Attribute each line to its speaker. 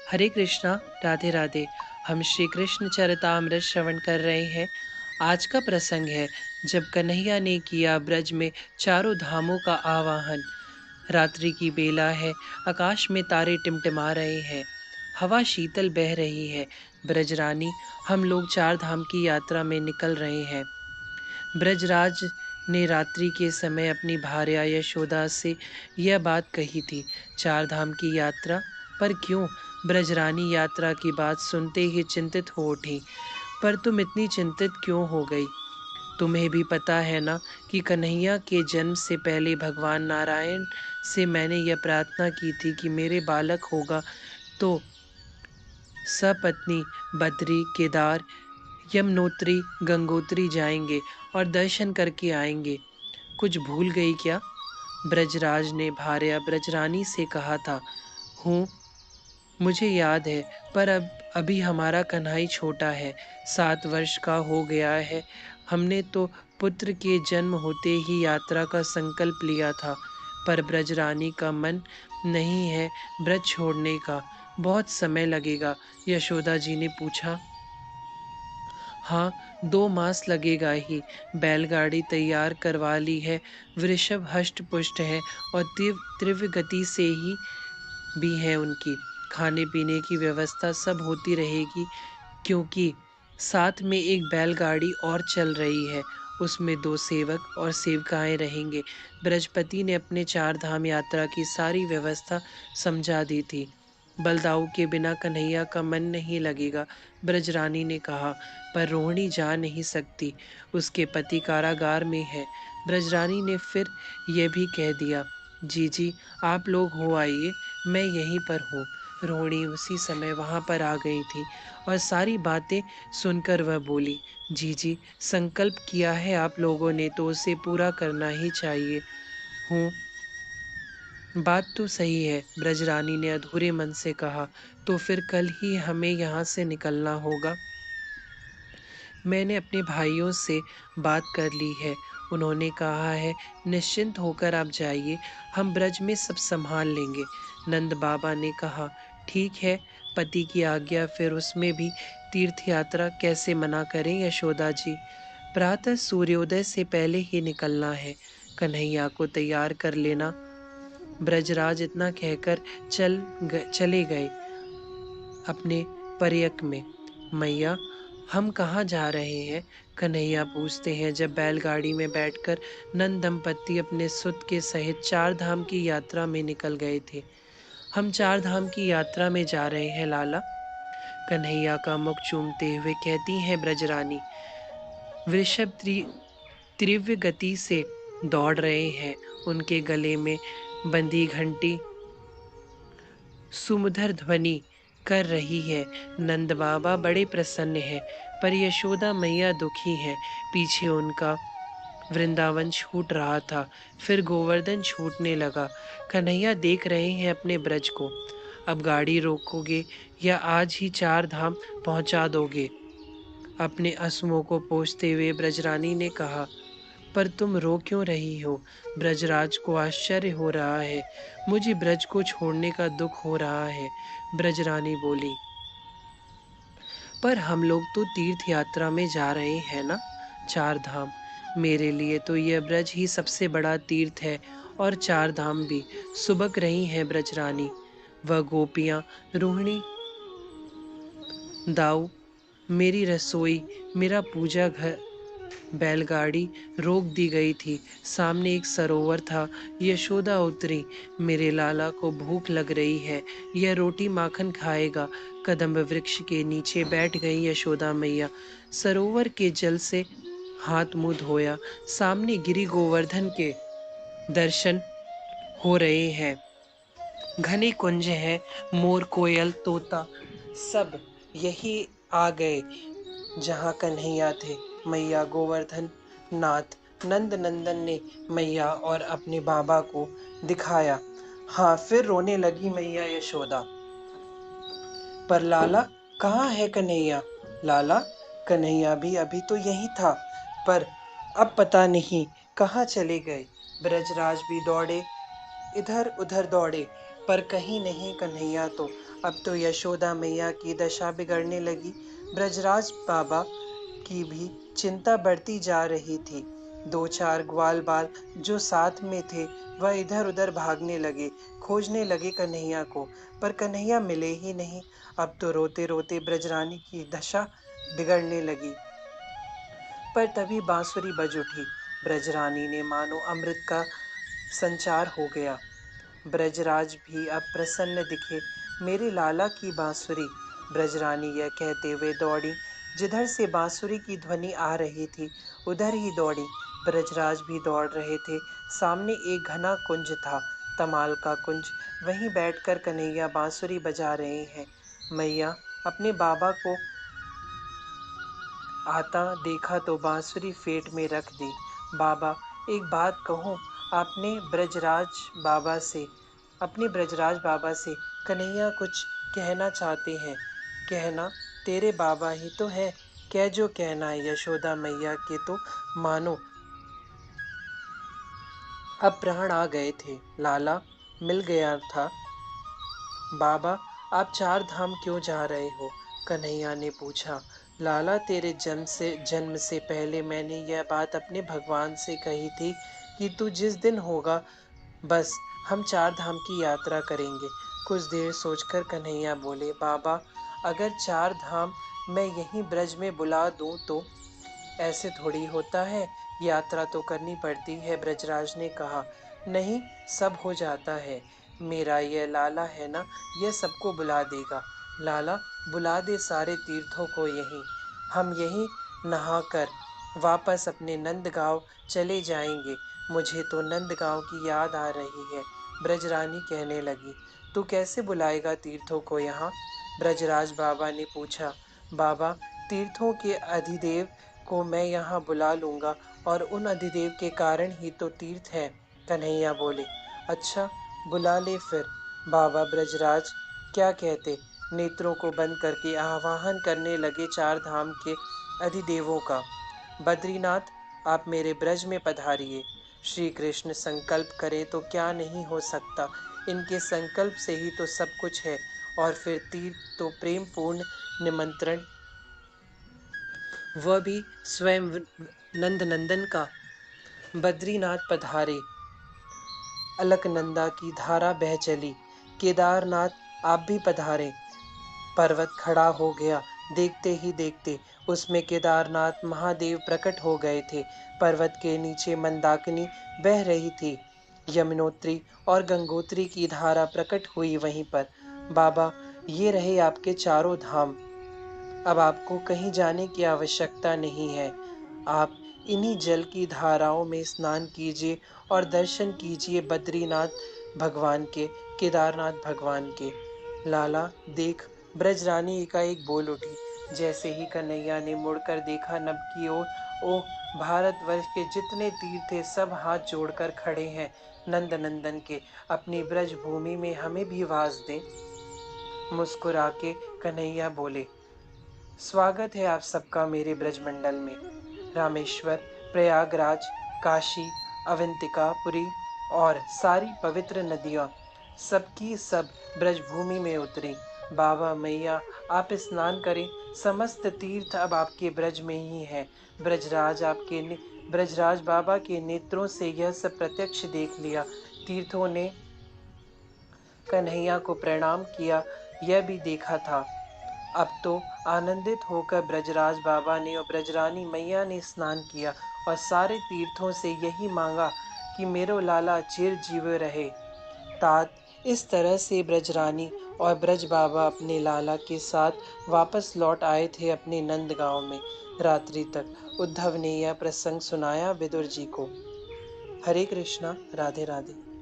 Speaker 1: हरे कृष्णा। राधे राधे। हम श्री कृष्ण चरितामृत श्रवण कर रहे हैं। आज का प्रसंग है जब कन्हैया ने किया ब्रज में चारों धामों का आवाहन। रात्रि की बेला है, आकाश में तारे टिमटिमा रहे हैं, हवा शीतल बह रही है। ब्रजरानी, हम लोग चार धाम की यात्रा में निकल रहे हैं। ब्रजराज ने रात्रि के समय अपनी भार्या यशोदा से यह बात कही थी। चार धाम की यात्रा पर क्यों? ब्रजरानी यात्रा की बात सुनते ही चिंतित हो उठी। पर तुम इतनी चिंतित क्यों हो गई? तुम्हें भी पता है ना कि कन्हैया के जन्म से पहले भगवान नारायण से मैंने यह प्रार्थना की थी कि मेरे बालक होगा तो सपत्नी बद्री, केदार, यमुनोत्री, गंगोत्री जाएंगे और दर्शन करके आएंगे। कुछ भूल गई क्या? ब्रजराज ने भार्या ब्रजरानी से कहा था। हूँ, मुझे याद है, पर अब अभी हमारा कन्हई छोटा है, 7 वर्ष का हो गया है। हमने तो पुत्र के जन्म होते ही यात्रा का संकल्प लिया था, पर ब्रजरानी का मन नहीं है ब्रज छोड़ने का। बहुत समय लगेगा, यशोदा जी ने पूछा। हाँ, 2 मास लगेगा ही। बैलगाड़ी तैयार करवा ली है, वृषभ हष्ट पुष्ट है और तीव्र गति से ही भी है उनकी। खाने पीने की व्यवस्था सब होती रहेगी, क्योंकि साथ में एक बैलगाड़ी और चल रही है, उसमें 2 सेवक और सेवकाएं रहेंगे। बृहस्पति ने अपने 4 धाम यात्रा की सारी व्यवस्था समझा दी थी। बलदाऊ के बिना कन्हैया का मन नहीं लगेगा, ब्रजरानी ने कहा। पर रोहिणी जा नहीं सकती, उसके पति कारागार में है। ब्रजरानी ने फिर यह भी कह दिया। जी जी, आप लोग हो आइए, मैं यहीं पर हूँ। रोहिणी उसी समय वहां पर आ गई थी और सारी बातें सुनकर वह बोली। जी जी, संकल्प किया है आप लोगों ने तो उसे पूरा करना ही चाहिए। हूँ, बात तो सही है, ब्रजरानी ने अधूरे मन से कहा। तो फिर कल ही हमें यहाँ से निकलना होगा। मैंने अपने भाइयों से बात कर ली है, उन्होंने कहा है निश्चिंत होकर आप जाइए, हम ब्रज में सब संभाल लेंगे। नंद बाबा ने कहा, ठीक है, पति की आज्ञा, फिर उसमें भी तीर्थ यात्रा कैसे मना करें यशोदा जी। प्रातः सूर्योदय से पहले ही निकलना है, कन्हैया को तैयार कर लेना। ब्रजराज इतना कहकर चले गए अपने परयक में। मैया, हम कहाँ जा रहे हैं? कन्हैया पूछते हैं जब बैलगाड़ी में बैठकर नंद दंपत्ति अपने सुत के सहित 4 धाम की यात्रा में निकल गए थे। हम 4 धाम की यात्रा में जा रहे हैं लाला, कन्हैया का मुख चूमते हुए कहती हैं ब्रजरानी। वृषभ तीव्र गति से दौड़ रहे हैं, उनके गले में बंधी घंटी सुमधुर ध्वनि कर रही है। नंद बाबा बड़े प्रसन्न हैं, पर यशोदा मैया दुखी हैं। पीछे उनका वृंदावन छूट रहा था, फिर गोवर्धन छूटने लगा। कन्हैया देख रहे हैं अपने ब्रज को। अब गाड़ी रोकोगे या आज ही 4 धाम पहुंचा दोगे? अपने असुओं को पोंछते हुए ब्रजरानी ने कहा। पर तुम रो क्यों रही हो? ब्रजराज को आश्चर्य हो रहा है। मुझे ब्रज को छोड़ने का दुख हो रहा है, ब्रजरानी बोली। पर हम लोग तो तीर्थ यात्रा में जा रहे हैं ना, 4 धाम। मेरे लिए तो यह ब्रज ही सबसे बड़ा तीर्थ है, और 4 धाम भी। सुबक रही हैं ब्रजरानी। वह गोपियां, रोहिणी, दाऊ, मेरी रसोई, मेरा पूजा घर, बैलगाड़ी रोक दी गई थी। सामने एक सरोवर था। यशोदा उतरी। मेरे लाला को भूख लग रही है, यह रोटी माखन खाएगा। कदम्ब वृक्ष के नीचे बैठ गई यशोदा मैया। सरोवर के जल से हाथ मुंह धोया। सामने गिरी गोवर्धन के दर्शन हो रहे हैं। घने कुंज है, मोर, कोयल, तोता सब यही आ गए जहाँ कन्हैया थे। मैया गोवर्धन नाथ नंद नंदन ने मैया और अपने बाबा को दिखाया। हाँ, फिर रोने लगी मैया यशोदा। पर लाला, कहाँ है कन्हैया? लाला, कन्हैया भी अभी तो यही था, पर अब पता नहीं कहाँ चले गए। ब्रजराज भी दौड़े, इधर उधर दौड़े, पर कहीं नहीं कन्हैया तो। अब तो यशोदा मैया की दशा बिगड़ने लगी। ब्रजराज बाबा की भी चिंता बढ़ती जा रही थी। दो चार ग्वाल बाल जो साथ में थे वह इधर उधर भागने लगे, खोजने लगे कन्हैया को, पर कन्हैया मिले ही नहीं। अब तो रोते रोते ब्रजरानी की दशा बिगड़ने लगी। पर तभी बांसुरी बज उठी। ब्रजरानी ने मानो अमृत का संचार हो गया। ब्रजराज भी अब प्रसन्न दिखे। मेरे लाला की बांसुरी। ब्रजरानी यह कहते हुए दौड़ी। जिधर से बांसुरी की ध्वनि आ रही थी उधर ही दौड़ी। ब्रजराज भी दौड़ रहे थे। सामने एक घना कुंज था, तमाल का कुंज। वहीं बैठकर कन्हैया बांसुरी बजा रहे हैं। मैया अपने बाबा को आता देखा तो बांसुरी फेट में रख दी। बाबा, एक बात कहूँ अपने ब्रजराज बाबा से कन्हैया कुछ कहना चाहते हैं। कहना, तेरे बाबा ही तो है, कह जो कहना है। यशोदा मैया के तो मानो अब प्राण आ गए थे। लाला मिल गया था। बाबा, आप चार धाम क्यों जा रहे हो? कन्हैया ने पूछा। लाला, तेरे जन्म से पहले मैंने यह बात अपने भगवान से कही थी कि तू जिस दिन होगा बस हम चार धाम की यात्रा करेंगे। कुछ देर सोचकर कन्हैया बोले, बाबा, अगर चार धाम मैं यहीं ब्रज में बुला दूं तो? ऐसे थोड़ी होता है, यात्रा तो करनी पड़ती है। ब्रजराज ने कहा। नहीं, सब हो जाता है। मेरा यह लाला है ना, यह सबको बुला देगा। लाला, बुला दे सारे तीर्थों को यहीं। हम यहीं नहाकर वापस अपने नंदगांव चले जाएंगे। मुझे तो नंदगांव की याद आ रही है। ब्रजरानी कहने लगी। तू कैसे बुलाएगा तीर्थों को यहाँ? ब्रजराज बाबा ने पूछा। बाबा, तीर्थों के अधिदेव को मैं यहाँ बुला लूंगा और उन अधिदेव के कारण ही तो तीर्थ है। कन्हैया बोले। अच्छा, बुला ले फिर। बाबा ब्रजराज क्या कहते? नेत्रों को बंद करके आवाहन करने लगे चार धाम के अधिदेवों का। बद्रीनाथ, आप मेरे ब्रज में पधारिए। श्री कृष्ण संकल्प करें तो क्या नहीं हो सकता। इनके संकल्प से ही तो सब कुछ है। और फिर तीर्थ तो प्रेम पूर्ण निमंत्रण, वह भी स्वयं नंद नंदन का। बद्रीनाथ पधारे, अलकनंदा की धारा बह चली। केदारनाथ, आप भी पधारे। पर्वत खड़ा हो गया। देखते ही देखते उसमें केदारनाथ महादेव प्रकट हो गए थे। पर्वत के नीचे मंदाकिनी बह रही थी। यमुनोत्री और गंगोत्री की धारा प्रकट हुई वहीं पर। बाबा, ये रहे आपके चारों धाम। अब आपको कहीं जाने की आवश्यकता नहीं है। आप इन्हीं जल की धाराओं में स्नान कीजिए और दर्शन कीजिए बद्रीनाथ भगवान के, केदारनाथ भगवान के। लाला देख, ब्रजरानी एकाएक बोल उठी। जैसे ही कन्हैया ने मुड़कर देखा नभ की ओर, ओह, भारतवर्ष के जितने तीर्थ थे सब हाथ जोड़कर खड़े हैं। नंद नंदन के अपनी ब्रज भूमि में हमें भी वास दें। मुस्कुरा के कन्हैया बोले। स्वागत है आप सबका मेरे ब्रजमंडल में। रामेश्वर, प्रयागराज, काशी, अवंतिकापुरी और सारी पवित्र नदियाँ सबकी सब ब्रजभूमि में उतरी। बाबा मैया, आप स्नान करें। समस्त तीर्थ अब आपके ब्रज में ही है। ब्रजराज बाबा के नेत्रों से यह सब प्रत्यक्ष देख लिया। तीर्थों ने कन्हैया को प्रणाम किया, यह भी देखा था। अब तो आनंदित होकर ब्रजराज बाबा ने और ब्रजरानी मैया ने स्नान किया और सारे तीर्थों से यही मांगा कि मेरो लाला चिर जीव रहे। तात इस तरह से ब्रजरानी और ब्रज बाबा अपने लाला के साथ वापस लौट आए थे अपने नंद गांव में। रात्रि तक उद्धव ने यह प्रसंग सुनाया विदुर जी को। हरे कृष्णा, राधे राधे।